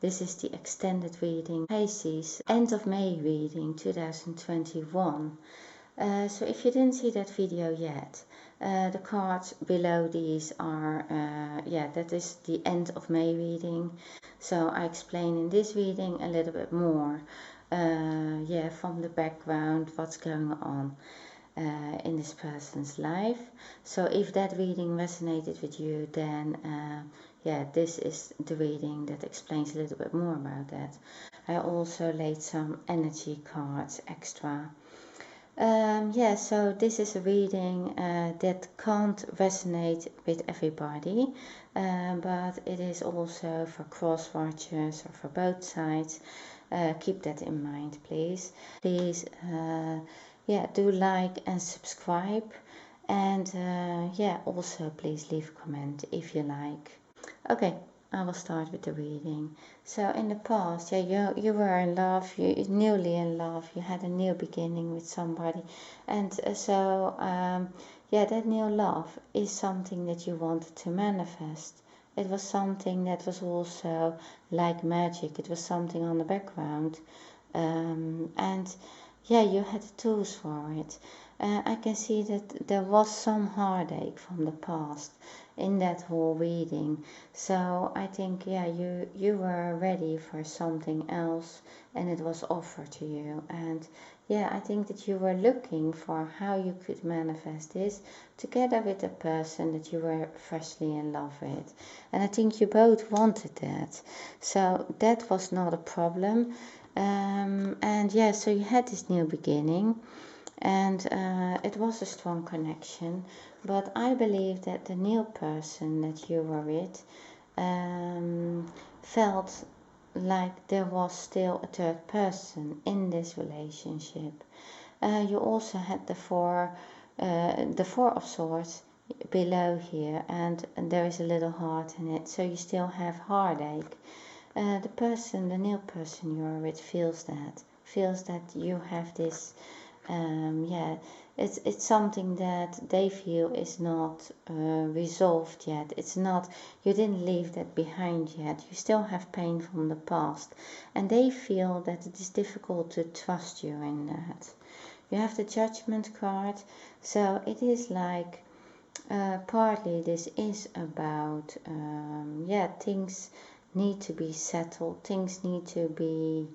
This is the extended reading, Pisces, end of May reading 2021. So if you didn't see that video yet, the cards below these are, that is the end of May reading. So I explain in this reading a little bit more, from the background, what's going on in this person's life. So if that reading resonated with you, then this is the reading that explains a little bit more about that. I also laid some energy cards extra. So this is a reading that can't resonate with everybody, but it is also for cross watchers or for both sides. Keep that in mind, please. Please, do like and subscribe, and also please leave a comment if you like. Okay, I will start with the reading. So in the past, you were in love, you newly in love, you had a new beginning with somebody, and that new love is something that you wanted to manifest. It was something that was also like magic. It was something on the background, you had the tools for it. I can see that there was some heartache from the past in that whole reading. So I think, you were ready for something else, and it was offered to you. And I think that you were looking for how you could manifest this together with the person that you were freshly in love with. And I think you both wanted that. So that was not a problem. So you had this new beginning, and it was a strong connection. But I believe that the new person that you were with felt like there was still a third person in this relationship. You also had the four of swords below here, and there is a little heart in it, so you still have heartache. The new person you're with feels that you have this, it's something that they feel is not resolved yet. It's not, you didn't leave that behind yet. You still have pain from the past, and they feel that it is difficult to trust you in that. You have the Judgment card, so it is like partly this is about things need to be settled, things need to be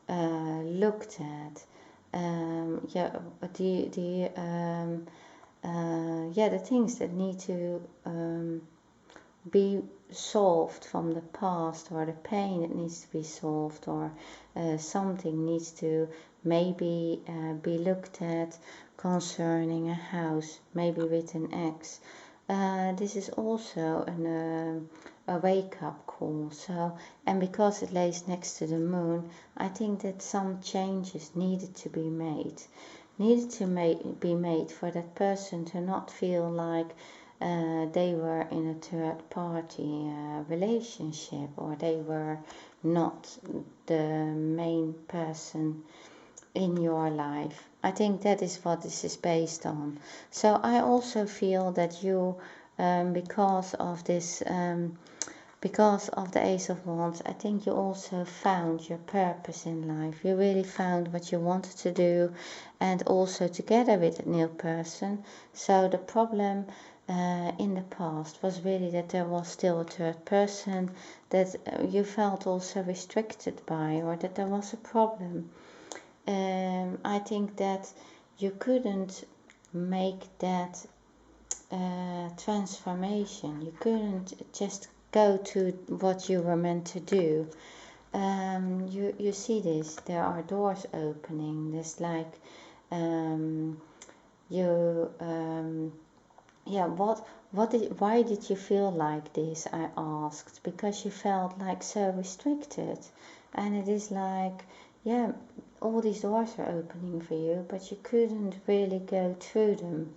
looked at. The things that need to be solved from the past, or the pain that needs to be solved, or something needs to maybe be looked at concerning a house, maybe with an ex. This is also a wake-up call. So, and because it lays next to the moon, I think that some changes needed to be made for that person to not feel like they were in a third party relationship, or they were not the main person in your life. I think that is what this is based on. So I also feel that you, because of this, because of the Ace of Wands, I think you also found your purpose in life. You really found what you wanted to do, and also together with a new person. So the problem in the past was really that there was still a third person that you felt also restricted by, or that there was a problem. I think that you couldn't make that transformation. You couldn't just go to what you were meant to do. You see this, there are doors opening. There's like why did you feel like this, I asked, because you felt like so restricted. And it is like, all these doors are opening for you, but you couldn't really go through them,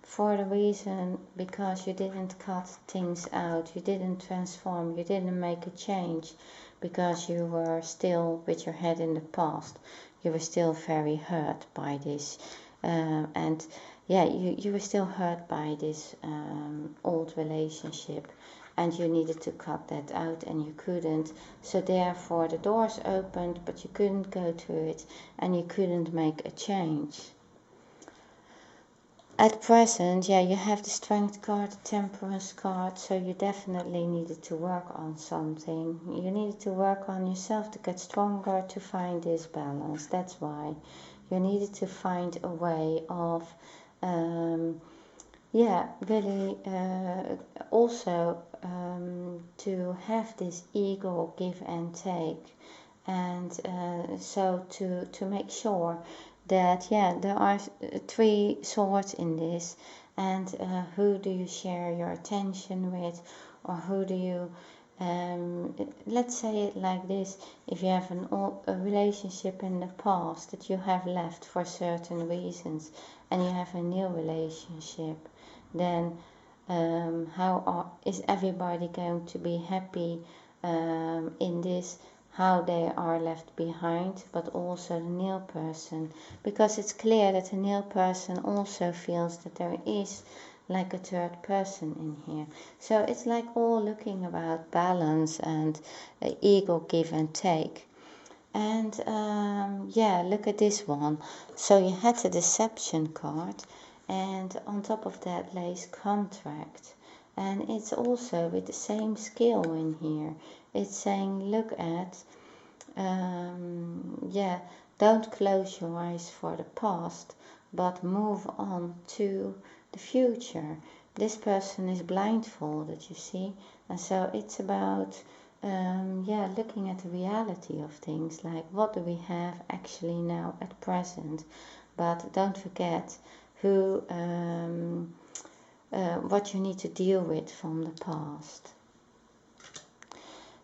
for the reason because you didn't cut things out, you didn't transform, you didn't make a change, because you were still with your head in the past. You were still very hurt by this, you were still hurt by this old relationship, and you needed to cut that out and you couldn't. So therefore the doors opened, but you couldn't go to it and you couldn't make a change. At present, yeah, you have the Strength card, the Temperance card, so you definitely needed to work on something. You needed to work on yourself to get stronger, to find this balance. That's why you needed to find a way of, really also to have this equal give and take. And so to make sure that, yeah, there are three swords in this, and who do you share your attention with, or who do you, let's say it like this, if you have a relationship in the past that you have left for certain reasons, and you have a new relationship, then is everybody going to be happy in this, how they are left behind, but also the new person, because it's clear that the new person also feels that there is like a third person in here. So it's like all looking about balance and equal give and take. And look at this one. So you had the Deception card, and on top of that lays Contract. And it's also with the same skill in here. It's saying, look at, don't close your eyes for the past, but move on to the future. This person is blindfolded, you see. And so it's about, looking at the reality of things, like what do we have actually now at present. But don't forget who, what you need to deal with from the past.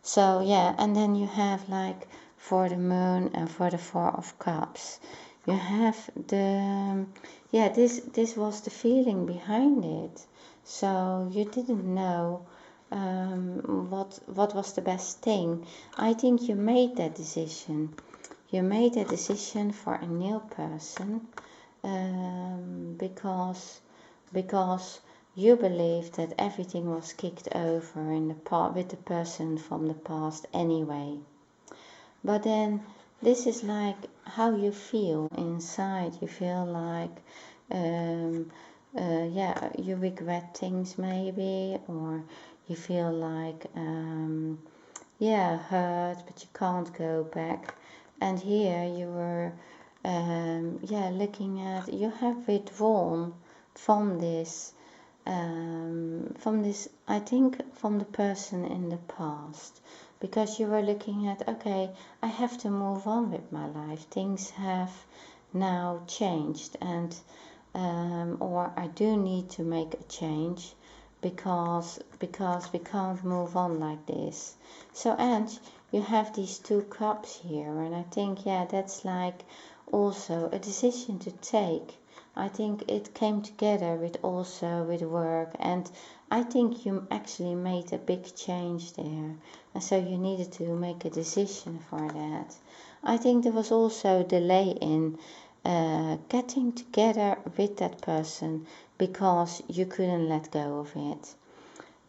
So yeah, and then you have like for the Moon and for the Four of Cups, you have the, this was the feeling behind it. So you didn't know what was the best thing. I think you made that decision. You made a decision for a new person because you believe that everything was kicked over in the past with the person from the past anyway. But then this is like how you feel inside. You feel like, you regret things maybe, or you feel like, hurt, but you can't go back. And here you were, looking at, you have withdrawn from this, I think from the person in the past, because you were looking at, okay, I have to move on with my life. Things have now changed, and or I do need to make a change because we can't move on like this. So, and you have these two cups here, and I think, that's like also a decision to take. I think it came together with also with work, and I think you actually made a big change there, and so you needed to make a decision for that. I think there was also a delay in getting together with that person because you couldn't let go of it.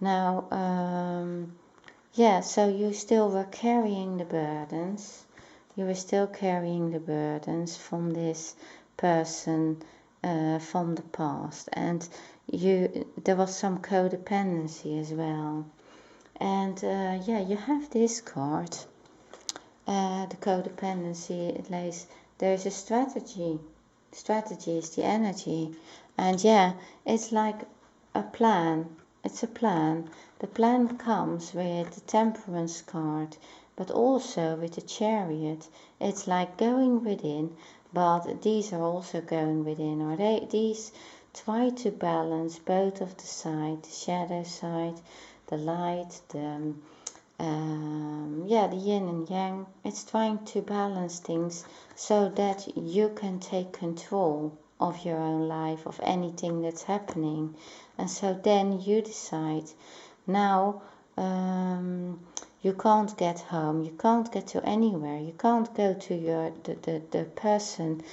Now, so you still were carrying the burdens. You were still carrying the burdens from this person from the past, and there was some codependency as well. And you have this card, the codependency. It lays, there's a strategy. Strategy is the energy, and it's like a plan. It's a plan. The plan comes with the Temperance card, but also with the Chariot. It's like going within, but these are also going within, or these try to balance both of the sides, the shadow side, the light, the yin and yang. It's trying to balance things so that you can take control of your own life, of anything that's happening. And so then you decide, now you can't get home, you can't get to anywhere, you can't go to the person,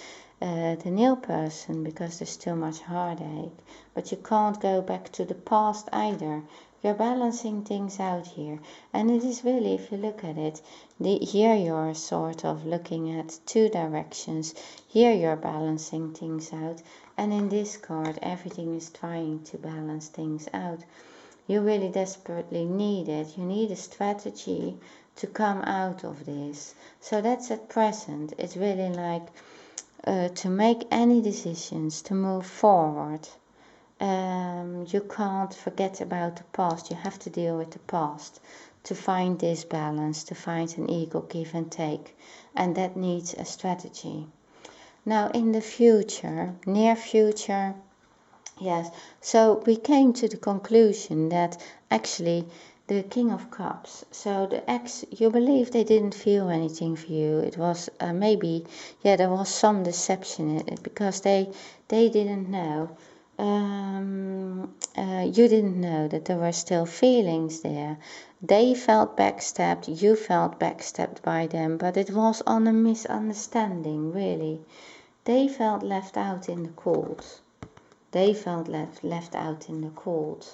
the new person, because there's too much heartache. But you can't go back to the past either. You're balancing things out here. And it is really, if you look at it, here you're sort of looking at two directions. Here you're balancing things out. And in this card, everything is trying to balance things out. You really desperately need it. You need a strategy to come out of this. So that's at present. It's really like to make any decisions, to move forward. You can't forget about the past. You have to deal with the past to find this balance, to find an equal give and take. And that needs a strategy. Now in the future, near future, yes, so we came to the conclusion that actually the King of Cups, so the ex, you believe they didn't feel anything for you. It was maybe, yeah, there was some deception in it because they didn't know. You didn't know that there were still feelings there. They felt backstabbed, you felt backstabbed by them, but it was on a misunderstanding, really. They felt left out in the cold. They felt left out in the cold.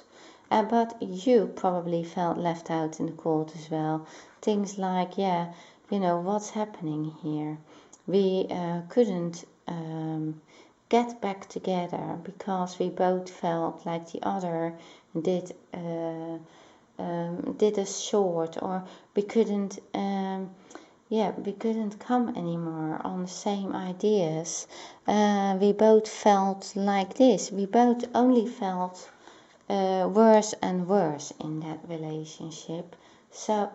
But you probably felt left out in the cold as well. Things like, yeah, you know, what's happening here? We couldn't get back together because we both felt like the other did us short, or we couldn't we couldn't come anymore on the same ideas. We both felt like this. We both only felt worse and worse in that relationship. So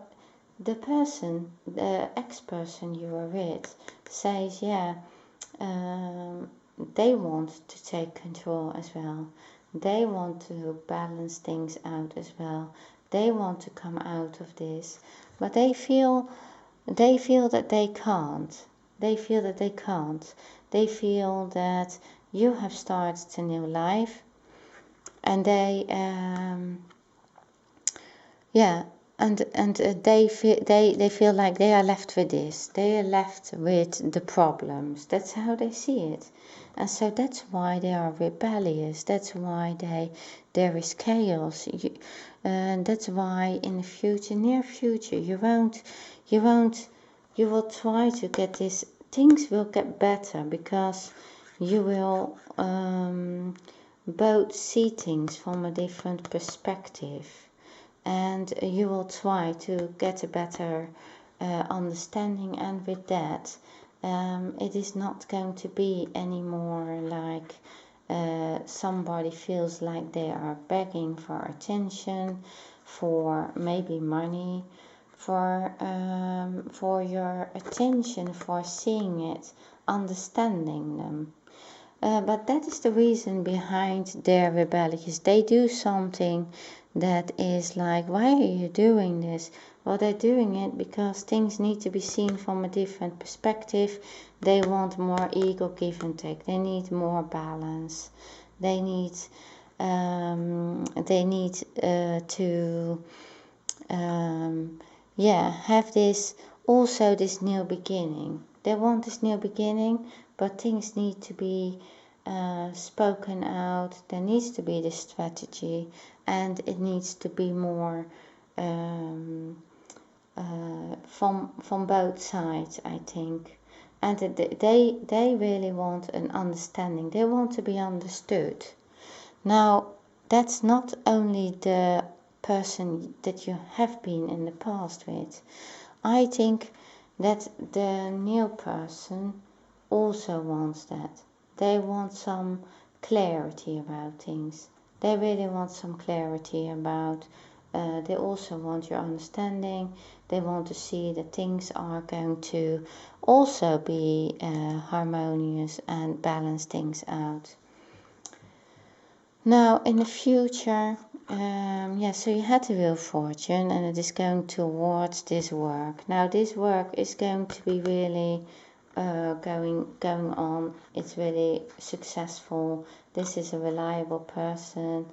the person, the ex-person you were with, says, yeah, they want to take control as well. They want to balance things out as well. They want to come out of this, but they feel that they can't. They feel that they can't. They feel that you have started a new life, and they they feel like they are left with this. They are left with the problems. That's how they see it, and so that's why they are rebellious. That's why there is chaos. And that's why in the future, near future, you will try to get this. Things will get better because you will both see things from a different perspective, and you will try to get a better understanding. And with that, it is not going to be anymore like somebody feels like they are begging for attention, for maybe money, for your attention, for seeing it, understanding them. But that is the reason behind their rebellious. They do something that is like, why are you doing this? Well, they're doing it because things need to be seen from a different perspective. They want more ego give and take. They need more balance. They need to have this, also this new beginning. They want this new beginning, but things need to be spoken out. There needs to be this strategy, and it needs to be more from both sides, I think. And they really want an understanding. They want to be understood. Now, that's not only the person that you have been in the past with. I think that the new person also wants that. They want some clarity about things. They really want some clarity about, they also want your understanding. They want to see that things are going to also be harmonious and balance things out. Now, in the future, so you had the Wheel of Fortune, and it is going towards this work. Now, this work is going to be really going on. It's really successful. This is a reliable person.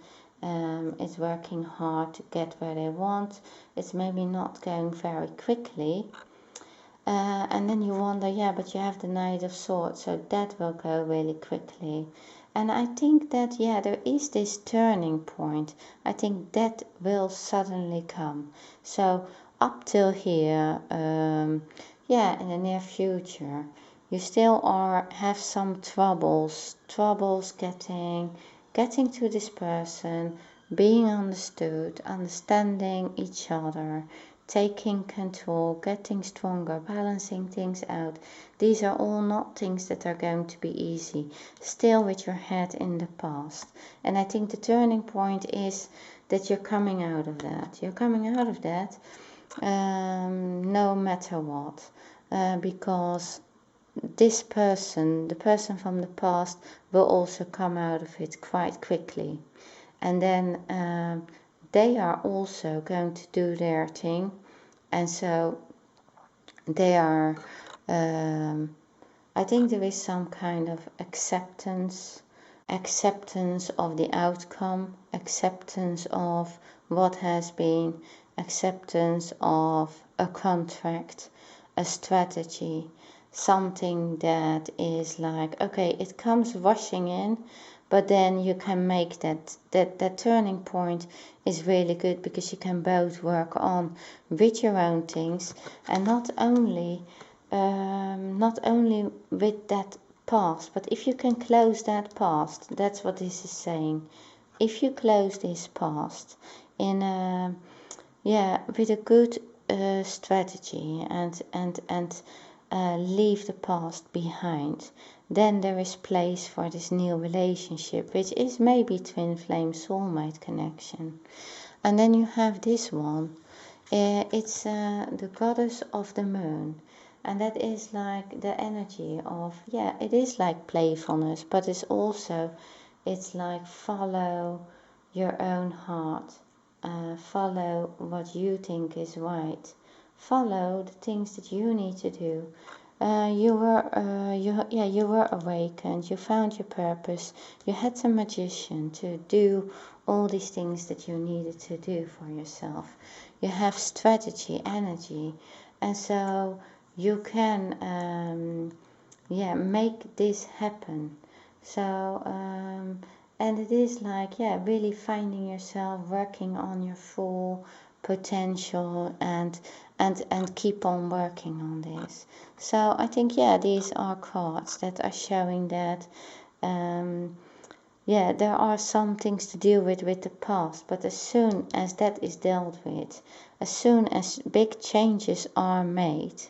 It's working hard to get where they want. It's maybe not going very quickly. And then you wonder, yeah, but you have the Knight of Swords, so that will go really quickly. And I think that, yeah, there is this turning point. I think that will suddenly come. So up till here, yeah, in the near future, you still have some troubles getting to this person, being understood, understanding each other, taking control, getting stronger, balancing things out. These are all not things that are going to be easy, still with your head in the past. And I think the turning point is that you're coming out of that. You're coming out of that no matter what, because this person, the person from the past, will also come out of it quite quickly. And then they are also going to do their thing. And so they are, I think there is some kind of acceptance of the outcome, acceptance of what has been, acceptance of a contract, a strategy, something that is like, okay, it comes rushing in, but then you can make that turning point is really good, because you can both work on with your own things, and not only with that past, but if you can close that past, that's what this is saying. If you close this past in with a good strategy, and leave the past behind, then there is place for this new relationship, which is maybe twin flame soulmate connection. And then you have this one. It's the goddess of the moon. And that is like the energy of, yeah, it is like playfulness, but it's like follow your own heart. Follow what you think is right. Follow the things that you need to do. You were awakened. You found your purpose. You had the magician to do all these things that you needed to do for yourself. You have strategy, energy, and so you can make this happen. So and it is like, yeah, really finding yourself, working on your full potential, and keep on working on this. So I think, yeah, these are cards that are showing that there are some things to deal with the past, but as soon as that is dealt with, as soon as big changes are made,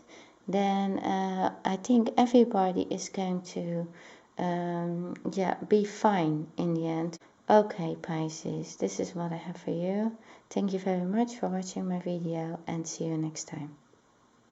then I think everybody is going to be fine in the end. Okay, Pisces, this is what I have for you. Thank you very much for watching my video, and see you next time.